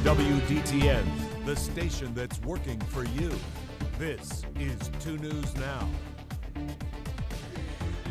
WDTN, the station that's working for you. This is 2 News Now.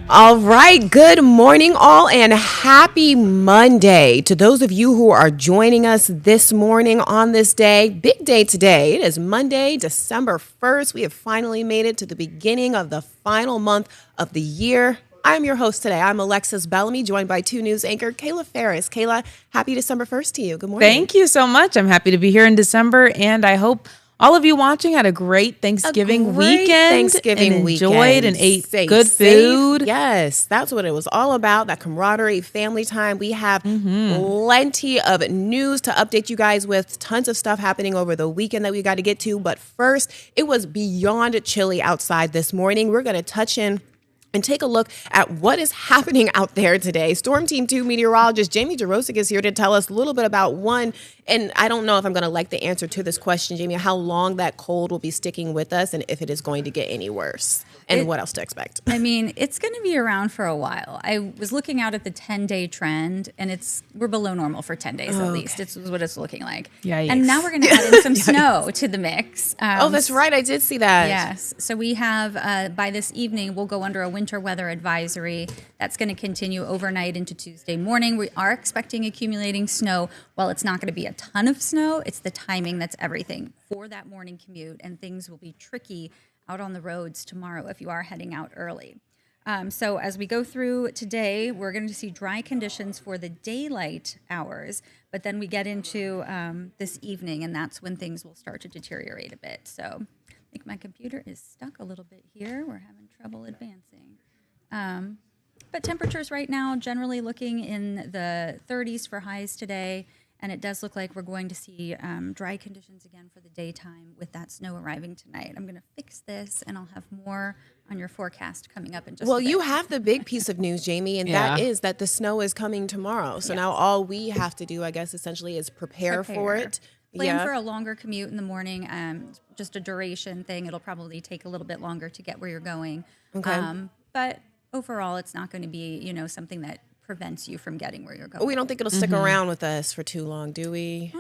All right, good morning all and happy Monday. To those of you who are joining us this morning on this day, big day today. It is Monday, December 1st. We have finally made it to the beginning of the final month of the year. I'm your host today. I'm Alexis Bellamy, joined by 2 News anchor Kayla Ferris. Kayla, happy December 1st to you. Good morning. Thank you so much. I'm happy to be here in December, and I hope all of you watching had a great Thanksgiving weekend. Enjoyed and ate good food. Yes, that's what it was all about, that camaraderie, family time. We have plenty of news to update you guys with, tons of stuff happening over the weekend that we got to get to. But first, it was beyond chilly outside this morning. We're going to touch in and take a look at what is happening out there today. Storm Team 2 meteorologist Jamie Jarosik is here to tell us a little bit about one, and I don't know if I'm going to like the answer to this question, Jamie, how long that cold will be sticking with us and if it is going to get any worse, and what else to expect. I mean, it's going to be around for a while. I was looking out at the 10-day trend, and we're below normal for 10 days at least. It's what it's looking like. Yikes. And now we're going to add in some snow to the mix. That's right. I did see that. Yes. So we have, by this evening, we'll go under a winter weather advisory. That's going to continue overnight into Tuesday morning. We are expecting accumulating snow. While it's not going to be a ton of snow, it's the timing that's everything for that morning commute, and things will be tricky out on the roads tomorrow if you are heading out early. So as we go through today, we're going to see dry conditions for the daylight hours, but then we get into this evening, and that's when things will start to deteriorate a bit. So I think my computer is stuck a little bit here. We're having trouble advancing. But temperatures right now generally looking in the 30s for highs today. And it does look like we're going to see dry conditions again for the daytime with that snow arriving tonight. I'm going to fix this, and I'll have more on your forecast coming up in just a bit. Well, you have the big piece of news, Jamie, and that is that the snow is coming tomorrow. So now all we have to do, I guess, essentially is prepare. For it. Plan for a longer commute in the morning, just a duration thing. It'll probably take a little bit longer to get where you're going. Okay. But overall, it's not going to be, something that prevents you from getting where you're going. We don't think it'll stick around with us for too long, do we?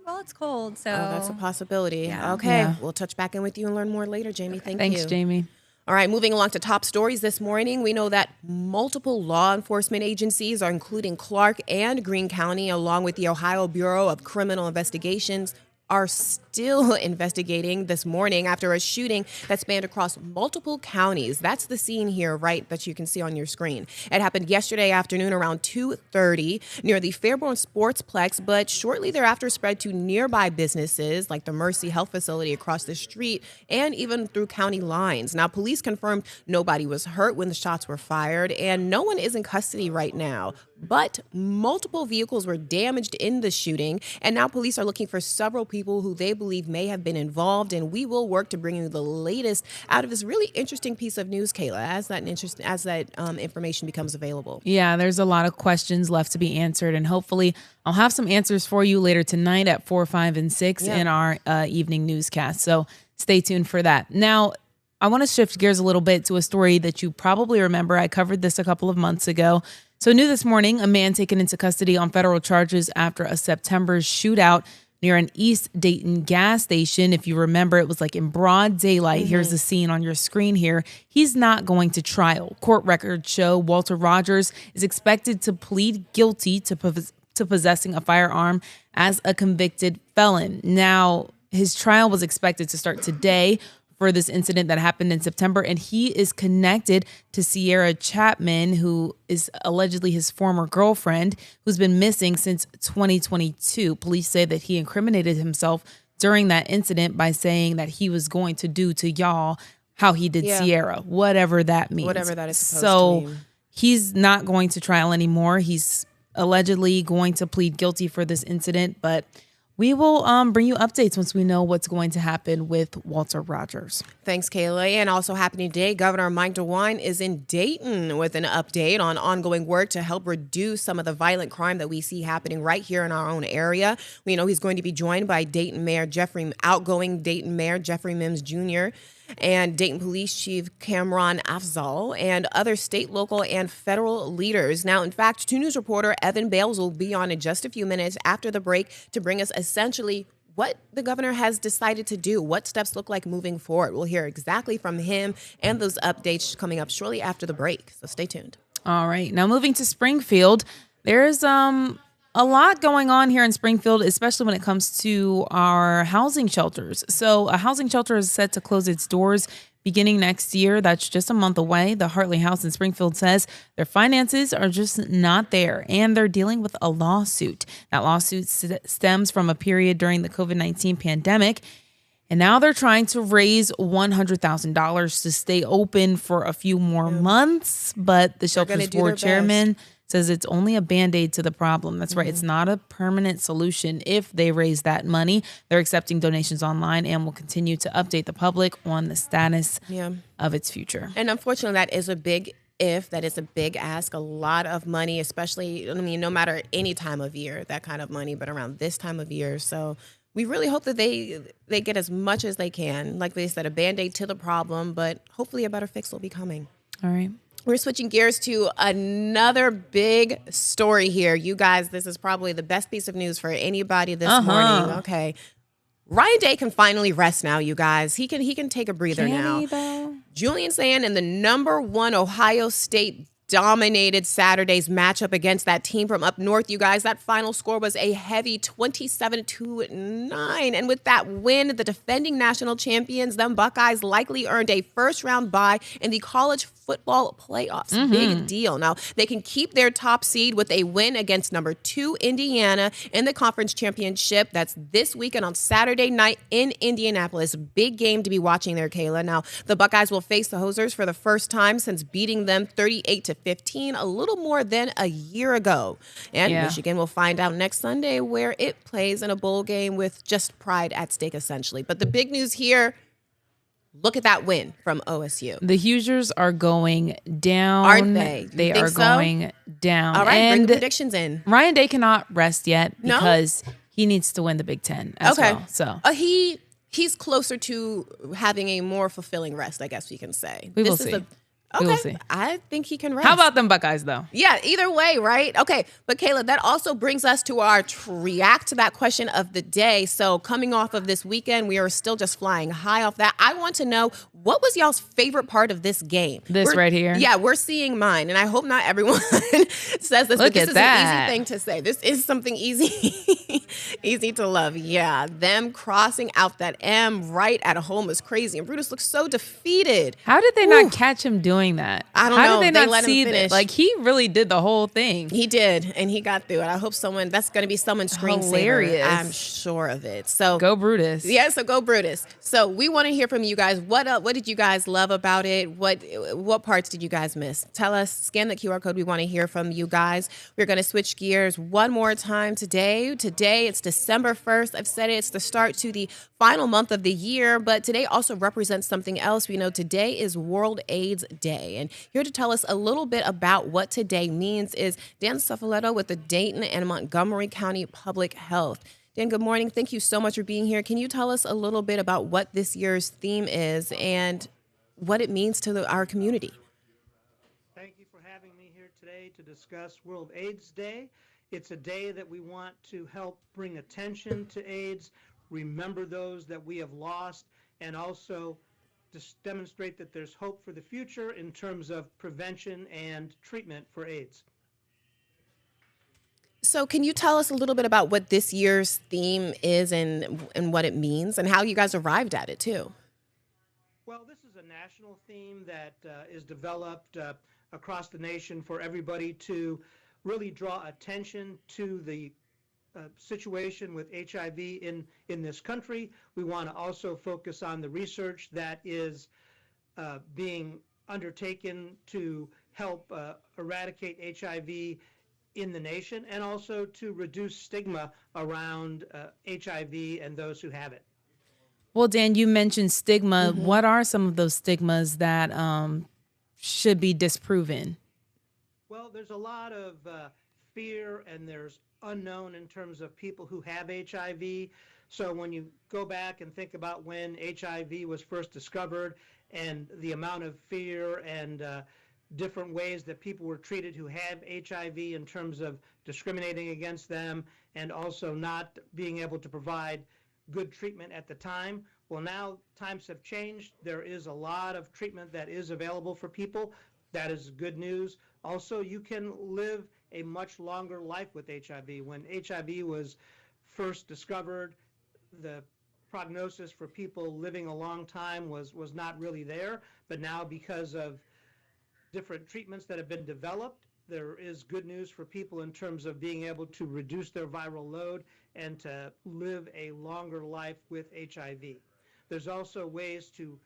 Well, it's cold, so that's a possibility. Yeah. Okay, Yeah. We'll touch back in with you and learn more later, Jamie. Okay. Thanks, Thanks, Jamie. All right, moving along to top stories this morning. We know that multiple law enforcement agencies are including Clark and Greene County, along with the Ohio Bureau of Criminal Investigations, are still investigating this morning after a shooting that spanned across multiple counties. That's the scene here, right, that you can see on your screen. It happened yesterday afternoon around 2:30 near the Fairborn Sportsplex, but shortly thereafter spread to nearby businesses like the Mercy Health Facility across the street and even through county lines. Now, police confirmed nobody was hurt when the shots were fired, and no one is in custody right now. But multiple vehicles were damaged in the shooting, and now police are looking for several people who they believe may have been involved, and we will work to bring you the latest out of this really interesting piece of news, Kayla, as that information becomes available. Yeah, there's a lot of questions left to be answered, and hopefully I'll have some answers for you later tonight at 4, 5, and 6 in our evening newscast. So stay tuned for that. Now, I want to shift gears a little bit to a story that you probably remember. I covered this a couple of months ago. So new this morning, a man taken into custody on federal charges after a September shootout near an East Dayton gas station. If you remember, it was like in broad daylight. Here's the scene on your screen here. He's not going to trial. Court records show Walter Rogers is expected to plead guilty to possessing a firearm as a convicted felon. Now, his trial was expected to start today for this incident that happened in September, and he is connected to Sierra Chapman, who is allegedly his former girlfriend, who's been missing since 2022. Police say that he incriminated himself during that incident by saying that he was going to do to y'all how he did Sierra, whatever that means. Whatever that is supposed to mean. He's not going to trial anymore. He's allegedly going to plead guilty for this incident, but we will bring you updates once we know what's going to happen with Walter Rogers. Thanks, Kayla. And also happening today, Governor Mike DeWine is in Dayton with an update on ongoing work to help reduce some of the violent crime that we see happening right here in our own area. We know he's going to be joined by outgoing Dayton Mayor Jeffrey Mims Jr. and Dayton Police Chief Cameron Afzal, and other state, local, and federal leaders. Now, in fact, 2 News reporter Evan Bales will be on in just a few minutes after the break to bring us essentially what the governor has decided to do, what steps look like moving forward. We'll hear exactly from him and those updates coming up shortly after the break. So stay tuned. All right. Now moving to Springfield, there's a lot going on here in Springfield, especially when it comes to our housing shelters. So a housing shelter is set to close its doors beginning next year. That's just a month away. The Hartley House in Springfield says their finances are just not there, and they're dealing with a lawsuit. That lawsuit stems from a period during the COVID-19 pandemic, and now they're trying to raise $100,000 to stay open for a few more months. But the shelter's board chairman says it's only a Band-Aid to the problem. That's right. It's not a permanent solution. If they raise that money, they're accepting donations online and will continue to update the public on the status of its future. And unfortunately, that is a big that is a big ask, a lot of money, especially, I mean, no matter any time of year, that kind of money, but around this time of year. So we really hope that they get as much as they can. Like they said, a Band-Aid to the problem, but hopefully a better fix will be coming. All right. We're switching gears to another big story here. You guys, this is probably the best piece of news for anybody this morning. Okay. Ryan Day can finally rest now, you guys. He can take a breather now. Julian Sand and the number 1 Ohio State dominated Saturday's matchup against that team from up north, you guys. That final score was a heavy 27-9. And with that win, the defending national champions, them Buckeyes, likely earned a first-round bye in the college football playoffs. Big deal. Now, they can keep their top seed with a win against number 2 Indiana in the conference championship. That's this weekend on Saturday night in Indianapolis. Big game to be watching there, Kayla. Now, the Buckeyes will face the Hosers for the first time since beating them 38-15 a little more than a year ago. And Michigan will find out next Sunday where it plays in a bowl game with just pride at stake, essentially. But the big news here, look at that win from OSU. The Hoosiers are going down. Aren't they? They are going down. All right, and bring the predictions in. Ryan Day cannot rest yet because he needs to win the Big Ten as well. So he's closer to having a more fulfilling rest, I guess we can say. We will see. Okay, we will see. I think he can rest. How about them Buckeyes, though? Yeah, either way, right? Okay, but Kayla, that also brings us to our react to that question of the day. So coming off of this weekend, we are still just flying high off that. I want to know, what was y'all's favorite part of this game? This right here? Yeah, we're seeing mine, and I hope not everyone says this, but this is an easy thing to say. This is something easy, easy to love. Yeah, them crossing out that M right at home was crazy, and Brutus looked so defeated. How did they not catch him doing that? I don't know. How did they let not him see finish. that? Like, he really did the whole thing. He did, and he got through it. I hope that's going to be someone's screensaver. I'm sure of it. So go Brutus. Yeah, so go Brutus. So we want to hear from you guys. What did you guys love about it? What parts did you guys miss? Tell us. Scan the QR code. We want to hear from you guys. We're going to switch gears one more time today. Today, it's December 1st. I've said it. It's the start to the final month of the year, but today also represents something else. We know today is World AIDS Day, and here to tell us a little bit about what today means is Dan Cefaletto with the Dayton and Montgomery County Public Health. Dan, good morning. Thank you so much for being here. Can you tell us a little bit about what this year's theme is and what it means to our community? Thank you for having me here today to discuss World AIDS Day. It's a day that we want to help bring attention to AIDS, remember those that we have lost, and also just demonstrate that there's hope for the future in terms of prevention and treatment for AIDS. So can you tell us a little bit about what this year's theme is and what it means and how you guys arrived at it too? Well, this is a national theme that is developed across the nation for everybody to really draw attention to the situation with HIV in this country. We want to also focus on the research that is being undertaken to help eradicate HIV in the nation, and also to reduce stigma around HIV and those who have it. Well, Dan, you mentioned stigma. Mm-hmm. What are some of those stigmas that should be disproven? Well, there's a lot of fear, and there's unknown in terms of people who have HIV. So when you go back and think about when HIV was first discovered and the amount of fear and different ways that people were treated who had HIV in terms of discriminating against them and also not being able to provide good treatment at the time. Well, now times have changed. There is a lot of treatment that is available for people. That is good news. Also, you can live a much longer life with HIV. When HIV was first discovered, the prognosis for people living a long time was not really there. But now, because of different treatments that have been developed, there is good news for people in terms of being able to reduce their viral load and to live a longer life with HIV. There's also ways to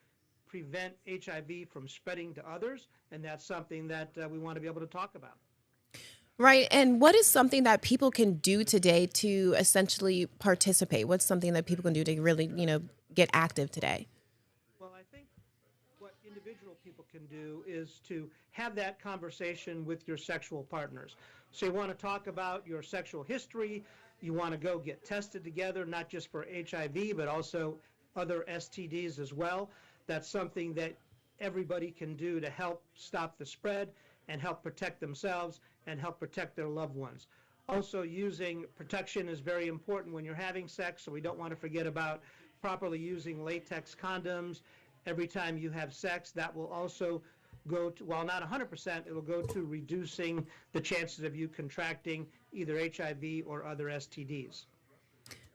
prevent HIV from spreading to others, and that's something that we want to be able to talk about. Right. And what is something that people can do today to essentially participate? What's something that people can do to really, get active today? Well, I think what individual people can do is to have that conversation with your sexual partners. So you want to talk about your sexual history. You want to go get tested together, not just for HIV, but also other STDs as well. That's something that everybody can do to help stop the spread and help protect themselves and help protect their loved ones. Also, using protection is very important when you're having sex, so we don't want to forget about properly using latex condoms every time you have sex. That will also go to, while not 100%, it will go to reducing the chances of you contracting either HIV or other STDs.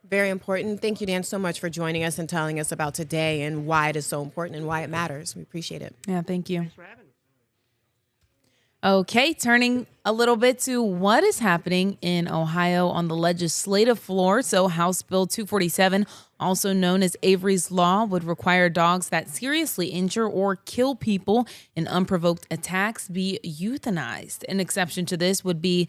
Very important. Thank you, Dan, so much for joining us and telling us about today and why it is so important and why it matters. We appreciate it. Yeah, thank you. Thanks for having me. Okay, turning a little bit to what is happening in Ohio on the legislative floor. So House Bill 247, also known as Avery's Law, would require dogs that seriously injure or kill people in unprovoked attacks be euthanized. An exception to this would be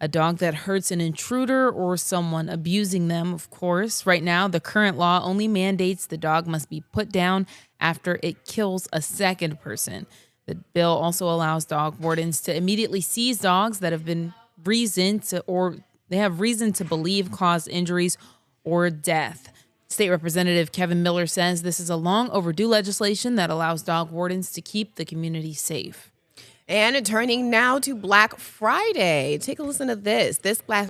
a dog that hurts an intruder or someone abusing them, of course. Right now, the current law only mandates the dog must be put down after it kills a second person. The bill also allows dog wardens to immediately seize dogs that have been reason to believe caused injuries or death. State Representative Kevin Miller says this is a long overdue legislation that allows dog wardens to keep the community safe. And turning now to Black Friday. Take a listen to this.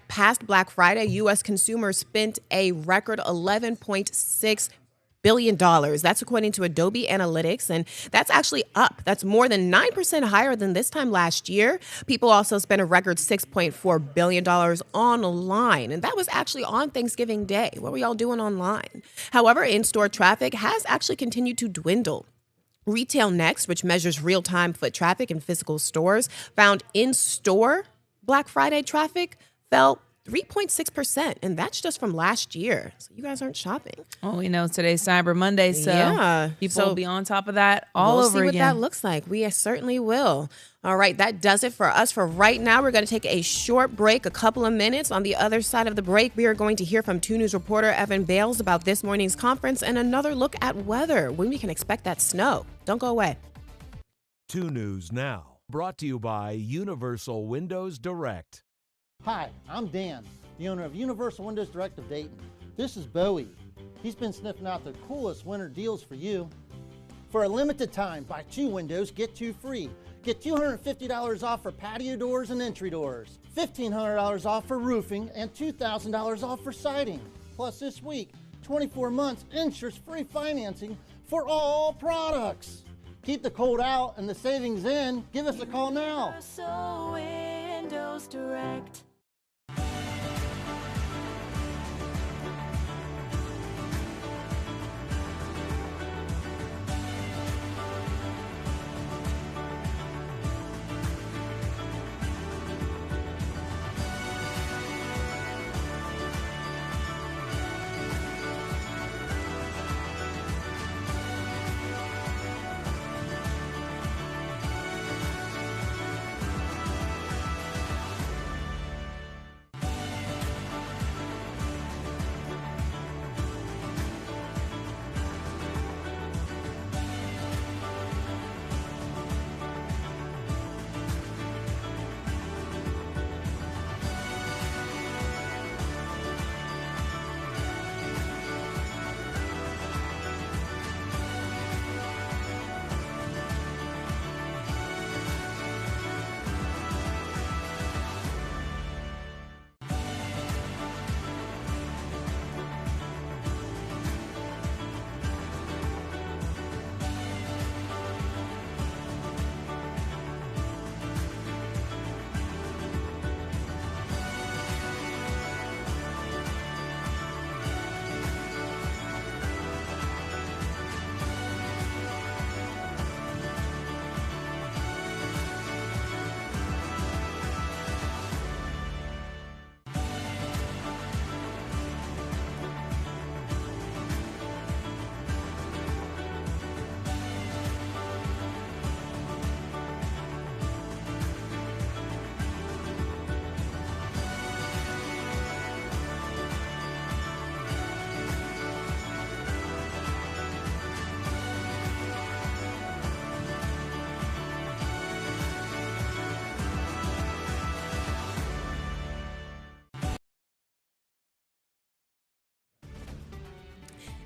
Past Black Friday, U.S. consumers spent a record $11.6 billion. That's according to Adobe Analytics, and that's actually up. That's more than 9% higher than this time last year. People also spent a record $6.4 billion online, and that was actually on Thanksgiving Day. What were y'all doing online? However, in-store traffic has actually continued to dwindle. Retail Next, which measures real-time foot traffic in physical stores, found in-store Black Friday traffic fell 3.6%, and that's just from last year. So you guys aren't shopping. Oh, we know today's Cyber Monday, so people will be on top of that all over again. We'll see what that looks like. We certainly will. All right, that does it for us for right now. We're going to take a short break, a couple of minutes. On the other side of the break, we are going to hear from 2 News reporter Evan Bales about this morning's conference and another look at weather, when we can expect that snow. Don't go away. 2 News Now, brought to you by Universal Windows Direct. Hi, I'm Dan, the owner of Universal Windows Direct of Dayton. This is Bowie. He's been sniffing out the coolest winter deals for you. For a limited time, buy 2 windows, get 2 free. Get $250 off for patio doors and entry doors, $1,500 off for roofing, and $2,000 off for siding. Plus this week, 24 months interest-free financing for all products. Keep the cold out and the savings in. Give us a call now. Universal Windows Direct.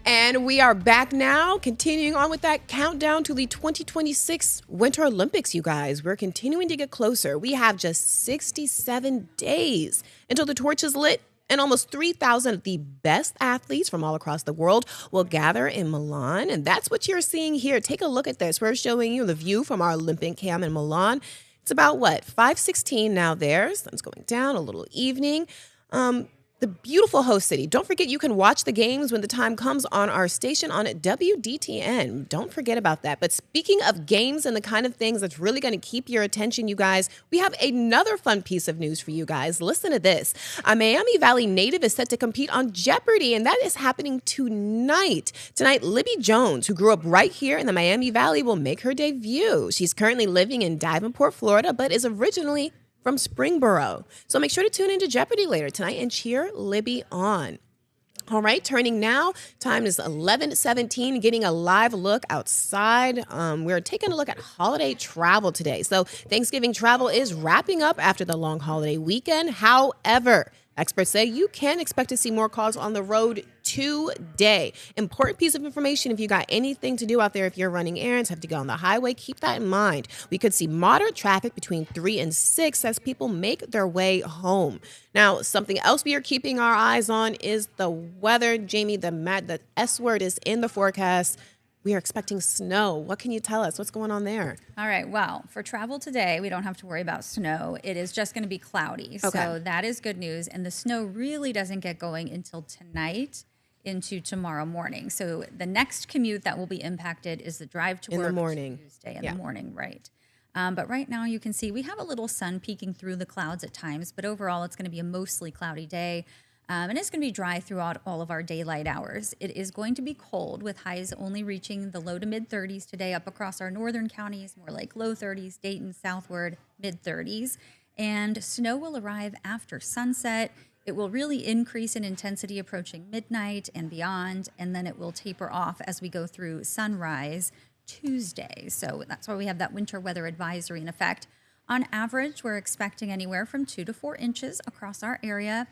And we are back now, continuing on with that countdown to the 2026 Winter Olympics, you guys. We're continuing to get closer. We have just 67 days until the torch is lit, and almost 3,000 of the best athletes from all across the world will gather in Milan. And that's what you're seeing here. Take a look at this. We're showing you the view from our Olympic camp in Milan. It's about, 5:16 now there. Sun's going down, a little evening. The beautiful host city. Don't forget you can watch the games when the time comes on our station on WDTN. Don't forget about that. But speaking of games and the kind of things that's really going to keep your attention, you guys, we have another fun piece of news for you guys. Listen to this. A Miami Valley native is set to compete on Jeopardy, and that is happening tonight. Tonight, Libby Jones, who grew up right here in the Miami Valley, will make her debut. She's currently living in Davenport, Florida, but is originally from Springboro. So make sure to tune into Jeopardy later tonight and cheer Libby on. All right, turning now, time is 11:17, getting a live look outside. We're taking a look at holiday travel today. So Thanksgiving travel is wrapping up after the long holiday weekend. However, experts say you can expect to see more cars on the road today. Important piece of information if you got anything to do out there, if you're running errands, have to go on the highway, keep that in mind. We could see moderate traffic between 3 and 6 as people make their way home. Now, something else we are keeping our eyes on is the weather. Jamie, the S word is in the forecast. We are expecting snow. What can you tell us? What's going on there? All right. Well, for travel today, we don't have to worry about snow. It is just going to be cloudy. Okay. So that is good news. And the snow really doesn't get going until tonight into tomorrow morning. So the next commute that will be impacted is the drive to In work the morning. Tuesday in the morning, right? But right now you can see we have a little sun peeking through the clouds at times, but overall it's going to be a mostly cloudy day. And it's going to be dry throughout all of our daylight hours. It is going to be cold with highs only reaching the low to mid 30s today up across our northern counties, more like low 30s, Dayton southward, mid 30s. And snow will arrive after sunset. It will really increase in intensity approaching midnight and beyond, and then it will taper off as we go through sunrise Tuesday. So that's why we have that winter weather advisory in effect. On average, we're expecting anywhere from 2 to 4 inches across our area.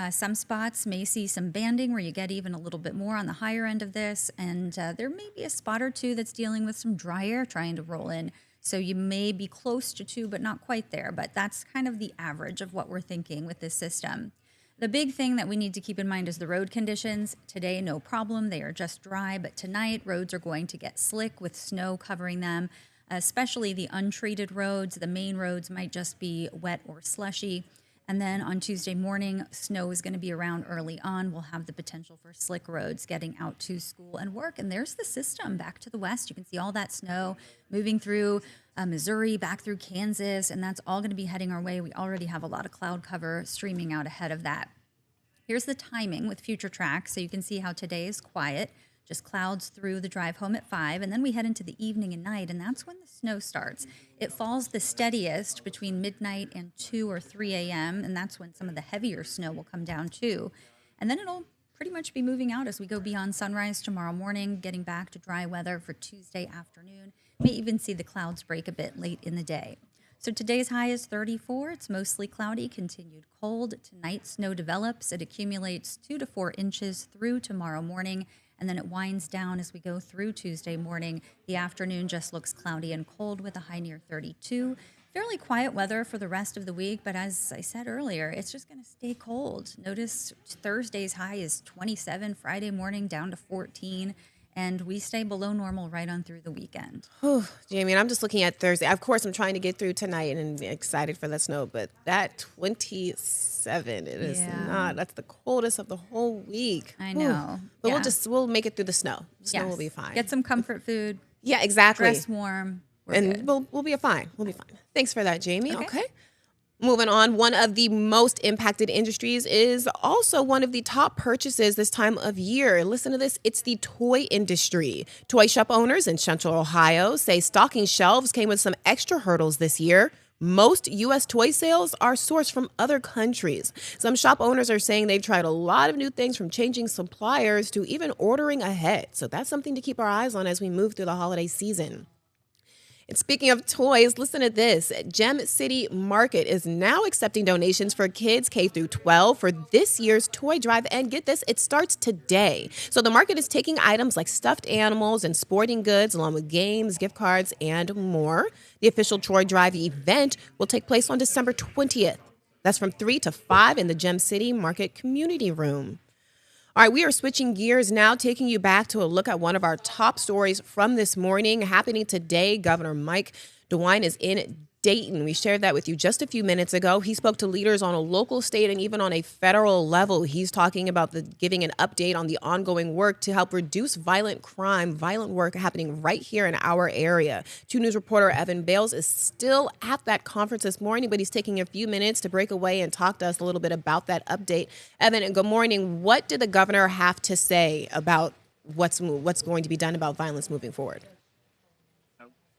Some spots may see some banding where you get even a little bit more on the higher end of this, and there may be a spot or two that's dealing with some dry air trying to roll in. So you may be close to 2, but not quite there. But that's kind of the average of what we're thinking with this system. The big thing that we need to keep in mind is the road conditions. Today, no problem. They are just dry, but tonight, roads are going to get slick with snow covering them, especially the untreated roads. The main roads might just be wet or slushy. And then on Tuesday morning, snow is going to be around early on. We'll have the potential for slick roads getting out to school and work. And there's the system back to the west. You can see all that snow moving through Missouri, back through Kansas, and that's all going to be heading our way. We already have a lot of cloud cover streaming out ahead of that. Here's the timing with future tracks, so you can see how today is quiet, just clouds through the drive home at 5, and then we head into the evening and night, and that's when the snow starts. It falls the steadiest between midnight and 2 or 3 a.m., and that's when some of the heavier snow will come down too. And then it'll pretty much be moving out as we go beyond sunrise tomorrow morning, getting back to dry weather for Tuesday afternoon. May even see the clouds break a bit late in the day. So today's high is 34. It's mostly cloudy, continued cold. Tonight, snow develops. It accumulates 2 to 4 inches through tomorrow morning, and then it winds down as we go through Tuesday morning. The afternoon just looks cloudy and cold with a high near 32. Fairly quiet weather for the rest of the week, but as I said earlier, it's just going to stay cold. Notice Thursday's high is 27, Friday morning down to 14. And we stay below normal right on through the weekend. Oh, Jamie, and I'm just looking at Thursday. Of course, I'm trying to get through tonight and excited for the snow, but that 27, it is not. That's the coldest of the whole week. I know. But we'll make it through the snow. Snow will be fine. Get some comfort food. Yeah, exactly. Dress warm. We're good. We'll be fine. We'll be fine. Thanks for that, Jamie. Okay. Moving on, one of the most impacted industries is also one of the top purchases this time of year. Listen to this. It's the toy industry. Toy shop owners in Central Ohio say stocking shelves came with some extra hurdles this year. Most U.S. toy sales are sourced from other countries. Some shop owners are saying they've tried a lot of new things, from changing suppliers to even ordering ahead. So that's something to keep our eyes on as we move through the holiday season. And speaking of toys, listen to this. Gem City Market is now accepting donations for kids K through 12 for this year's toy drive. And get this, it starts today. So the market is taking items like stuffed animals and sporting goods, along with games, gift cards, and more. The official toy drive event will take place on December 20th. That's from 3 to 5 in the Gem City Market Community Room. All right, we are switching gears now, taking you back to a look at one of our top stories from this morning. Happening today, Governor Mike DeWine is in Dayton. We shared that with you just a few minutes ago. He spoke to leaders on a local, state, and even on a federal level. He's talking about giving an update on the ongoing work to help reduce violent crime, violent work happening right here in our area. 2 News reporter Evan Bales is still at that conference this morning, but he's taking a few minutes to break away and talk to us a little bit about that update. Evan, and good morning. What did the governor have to say about what's going to be done about violence moving forward?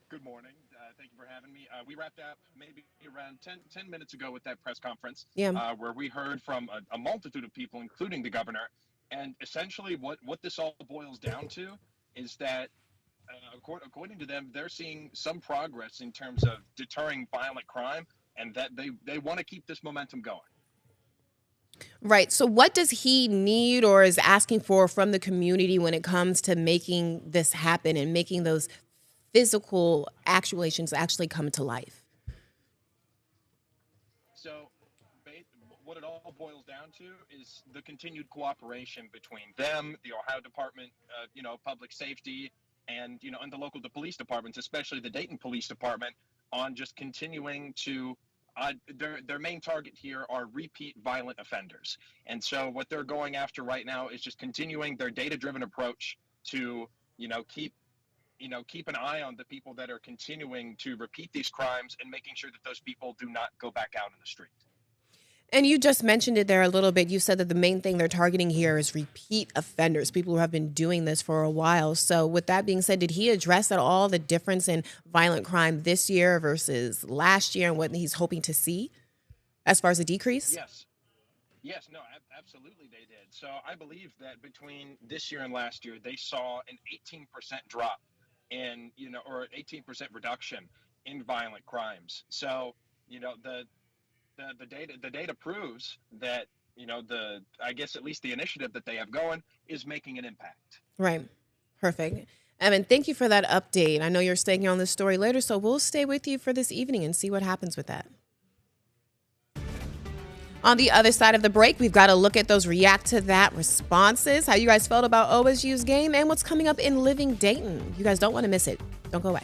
Good morning. Thank you for having me. We wrapped up maybe around 10 minutes ago with that press conference, where we heard from a multitude of people, including the governor. And essentially what this all boils down to is that, according to them, they're seeing some progress in terms of deterring violent crime, and that they want to keep this momentum going. Right. So what does he need or is asking for from the community when it comes to making this happen and making those physical actuations actually come to life? So what it all boils down to is the continued cooperation between them, the Ohio Department, Public Safety, and the local police departments, especially the Dayton Police Department, on just continuing to their main target here are repeat violent offenders. And so what they're going after right now is just continuing their data-driven approach to, keep an eye on the people that are continuing to repeat these crimes and making sure that those people do not go back out in the street. And you just mentioned it there a little bit. You said that the main thing they're targeting here is repeat offenders, people who have been doing this for a while. So with that being said, did he address at all the difference in violent crime this year versus last year and what he's hoping to see as far as a decrease? Yes, no, absolutely they did. So I believe that between this year and last year, they saw an 18% drop in, or an 18% reduction in violent crimes. So, the data proves that, I guess at least the initiative that they have going is making an impact. Right. Perfect. Evan, thank you for that update. I know you're staying on this story later, so we'll stay with you for this evening and see what happens with that. On the other side of the break, we've got to look at those react to that responses, how you guys felt about OSU's game, and what's coming up in Living Dayton. You guys don't want to miss it. Don't go away.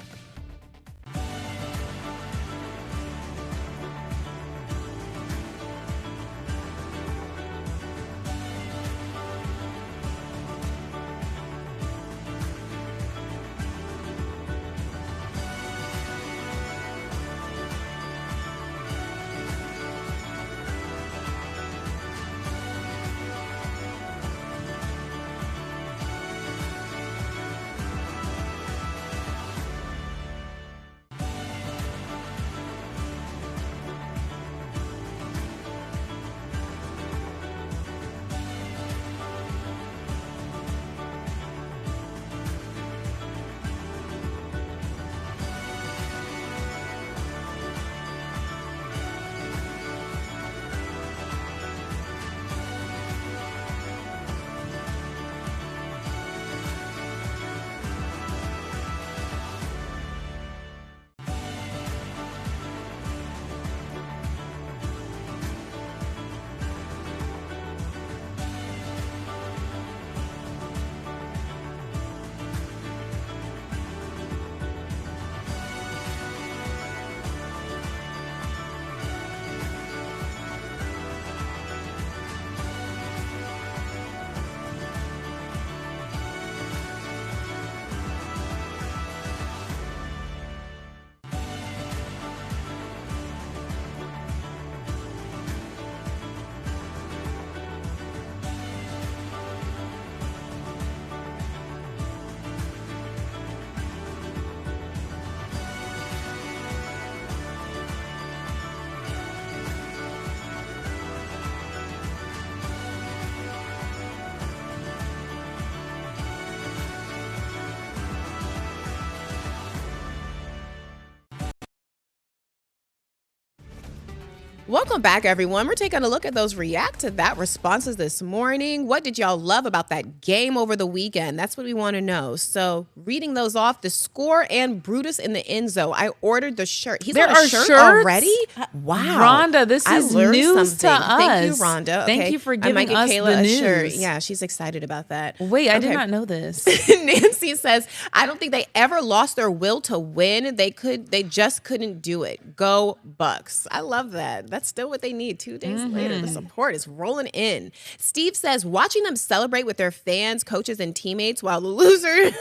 Welcome back, everyone. We're taking a look at those react to that responses this morning. What did y'all love about that game over the weekend? That's what we want to know. So, reading those off, the score and Brutus in the end zone. I ordered the shirt. He's got a shirt shirts already? Wow. Rhonda, this is news to us. Thank you, Rhonda. Thank Okay. you for I giving might get us Kayla the a news. shirt. Yeah, she's excited about that. Wait, I did Okay. not know this. Nancy says, I don't think they ever lost their will to win. They just couldn't do it. Go Bucks. I love that. That's still what they need. 2 days later, the support is rolling in. Steve says, watching them celebrate with their fans, coaches, and teammates while the losers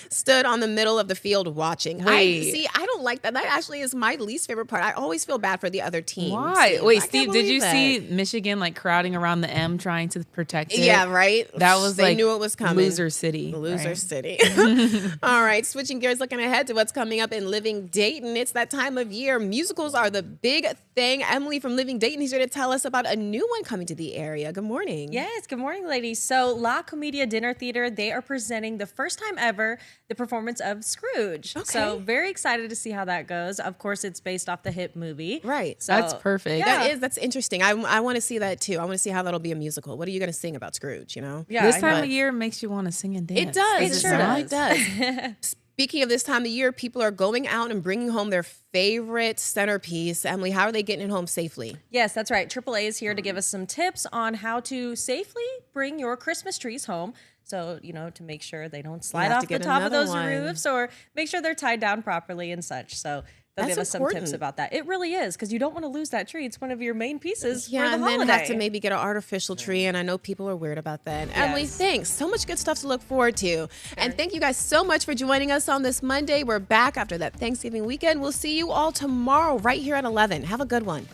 stood on the middle of the field watching. Wait. I don't like that. That actually is my least favorite part. I always feel bad for the other team. Why? Steve. Wait, I can't Steve, did you believe that. see Michigan like crowding around the M trying to protect it? Yeah, right. That was they like knew it was coming. Loser City. Loser right? City. All right, switching gears, looking ahead to what's coming up in Living Dayton. It's that time of year. Musicals are the big thing. Emily from Living Dayton is here to tell us about a new one coming to the area. Good morning. Yes, good morning, ladies. So La Comedia Dinner Theater, they are presenting the first time ever the performance of Scrooge. Okay. So very excited to see how that goes. Of course, it's based off the hit movie. Right. So That's perfect. Yeah. That's interesting. I want to see that too. I want to see how that'll be a musical. What are you going to sing about Scrooge, you know? Yeah, This I time know. of year makes you want to sing and dance. It does. It sure not? does. It does. Speaking of this time of year, people are going out and bringing home their favorite centerpiece. Emily, how are they getting it home safely? Yes, that's right. AAA is here to give us some tips on how to safely bring your Christmas trees home. So, to make sure they don't slide have off to the get top of another those one. roofs, or make sure they're tied down properly and such. So they'll That's give us some important. tips about that. It really is, because you don't want to lose that tree. It's one of your main pieces Yeah, for the and holiday. then have to maybe get an artificial tree, and I know people are weird about that. Emily, Yes. thanks. So much good stuff to look forward to. And thank you guys so much for joining us on this Monday. We're back after that Thanksgiving weekend. We'll see you all tomorrow right here at 11. Have a good one.